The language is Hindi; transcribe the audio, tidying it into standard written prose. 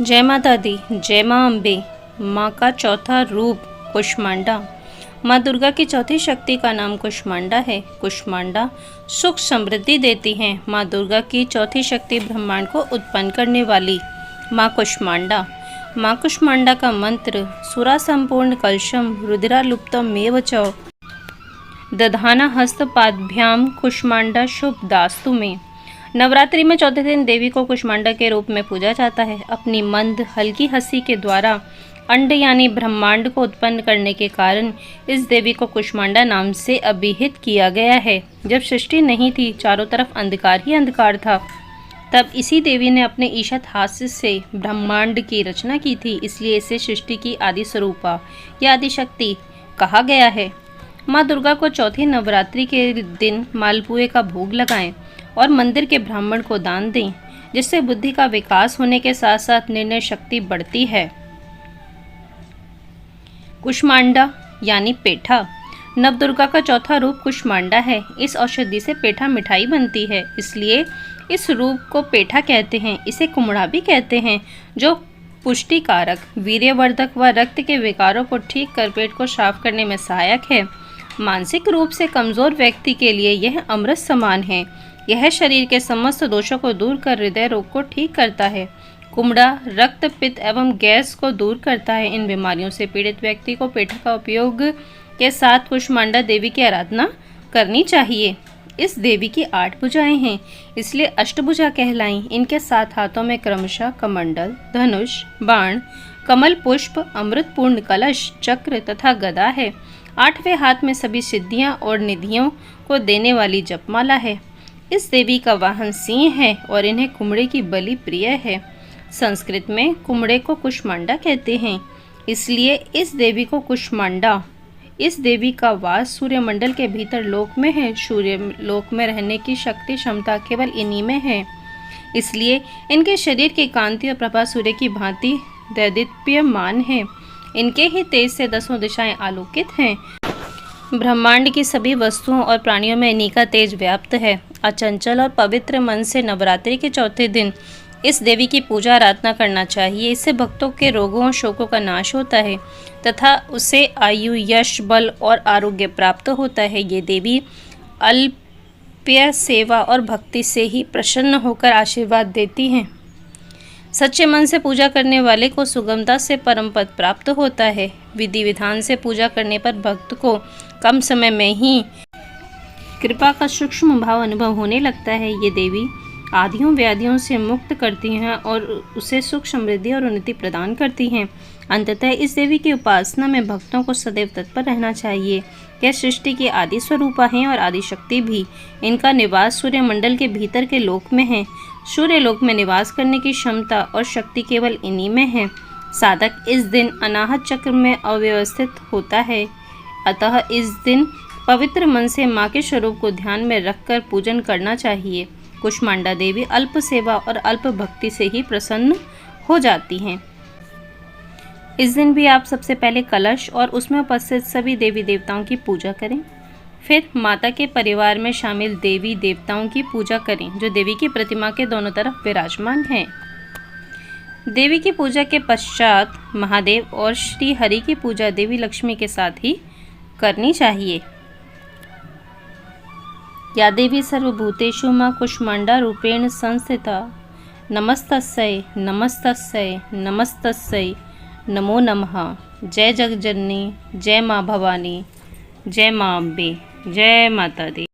जय माता दी, जय माँ अम्बे। माँ का चौथा रूप कुष्मांडा। माँ दुर्गा की चौथी शक्ति का नाम कुष्मांडा है। कुष्मांडा सुख समृद्धि देती हैं। माँ दुर्गा की चौथी शक्ति ब्रह्मांड को उत्पन्न करने वाली माँ कुष्मांडा। माँ कुष्मांडा का मंत्र सुरा संपूर्ण कलशम रुद्रालुप्तम मेव च दधाना हस्तपाद्भ्याम कुष्मांडा शुभ दास्तु में। नवरात्रि में चौथे दिन देवी को कुष्मांडा के रूप में पूजा जाता है। अपनी मंद हल्की हंसी के द्वारा अंड यानी ब्रह्मांड को उत्पन्न करने के कारण इस देवी को कुष्मांडा नाम से अभिहित किया गया है। जब सृष्टि नहीं थी, चारों तरफ अंधकार ही अंधकार था, तब इसी देवी ने अपने ईशत हास्य से ब्रह्मांड की रचना की थी। इसलिए इसे सृष्टि की आदि स्वरूपा या आदि शक्ति कहा गया है। माँ दुर्गा को चौथी नवरात्रि के दिन मालपुए का भोग लगाएं और मंदिर के ब्राह्मण को दान दें, जिससे बुद्धि का विकास होने के साथ साथ निर्णय शक्ति बढ़ती है। कुष्मांडा यानी पेठा। नवदुर्गा का चौथा रूप कुष्मांडा है। इस औषधि से पेठा मिठाई बनती है, इसलिए इस रूप को पेठा कहते हैं। इसे कुम्हड़ा भी कहते हैं, जो पुष्टिकारक, वीर्यवर्धक व रक्त के विकारों को ठीक कर पेट को साफ करने में सहायक है। मानसिक रूप से कमजोर व्यक्ति के लिए यह अमृत समान है। यह शरीर के समस्त दोषों को दूर कर हृदय रोग को ठीक करता है। कुम्हड़ा रक्त, पित्त एवं गैस को दूर करता है। इन बीमारियों से पीड़ित व्यक्ति को पेठा का उपयोग के साथ कुष्मांडा देवी की आराधना करनी चाहिए। इस देवी की 8 भुजाएं हैं, इसलिए अष्टभुजा कहलाई। इनके 7 हाथों में क्रमशः कमंडल, धनुष, बाण, कमल पुष्प, अमृतपूर्ण कलश, चक्र तथा गदा है। 8वें हाथ में सभी सिद्धियां और निधियों को देने वाली जपमाला है। इस देवी का वाहन सिंह है और इन्हें कुम्हड़े की बलि प्रिय है। संस्कृत में कुम्हड़े को कुष्मांडा कहते हैं, इसलिए इस देवी को कुष्मांडा। इस देवी का वास सूर्यमंडल के भीतर लोक में है। सूर्य लोक में रहने की शक्ति क्षमता केवल इन्हीं में है, इसलिए इनके शरीर की कांति और प्रभा सूर्य की भांति दैदीप्यमान है। इनके ही तेज से 10 दिशाएं आलोकित हैं। ब्रह्मांड की सभी वस्तुओं और प्राणियों में इन्हीं का तेज व्याप्त है। अचंचल और पवित्र मन से नवरात्रि के चौथे दिन इस देवी की पूजा आराधना करना चाहिए। इससे भक्तों के रोगों और शोकों का नाश होता है तथा उसे आयु, यश, बल और आरोग्य प्राप्त होता है। ये देवी अल्प्य सेवा और भक्ति से ही प्रसन्न होकर आशीर्वाद देती हैं। सच्चे मन से पूजा करने वाले को सुगमता से परम पद प्राप्त होता है। विधि विधान से पूजा करने पर भक्त को कम समय में ही कृपा का सूक्ष्म भाव अनुभव होने लगता है। ये देवी आदियों व्याधियों से मुक्त करती हैं और उसे सुख, समृद्धि और उन्नति प्रदान करती हैं। अंततः इस देवी की उपासना में भक्तों को सदैव तत्पर रहना चाहिए। यह सृष्टि की आदि स्वरूपा हैं और आदि शक्ति भी। इनका निवास सूर्यमंडल के भीतर के लोक में है। सूर्य लोक में निवास करने की क्षमता और शक्ति केवल इन्हीं में है। साधक इस दिन अनाहत चक्र में अव्यवस्थित होता है, अतः इस दिन पवित्र मन से माँ के स्वरूप को ध्यान में रखकर पूजन करना चाहिए। कुष्मांडा देवी अल्प सेवा और अल्प भक्ति से ही प्रसन्न हो जाती हैं। इस दिन भी आप सबसे पहले कलश और उसमें उपस्थित सभी देवी देवताओं की पूजा करें। फिर माता के परिवार में शामिल देवी देवताओं की पूजा करें, जो देवी की प्रतिमा के दोनों तरफ विराजमान हैं। देवी की पूजा के पश्चात महादेव और श्री हरि की पूजा देवी लक्ष्मी के साथ ही करनी चाहिए। या देवी सर्वभूतेषु मां कुष्मांडा रूपेण संस्थिता। नमस्तस्यै नमस्तस्यै नमस्तस्यै नमो नमः। जय जगजननी, जय माँ भवानी, जय माँ अम्बे, जय माता दी।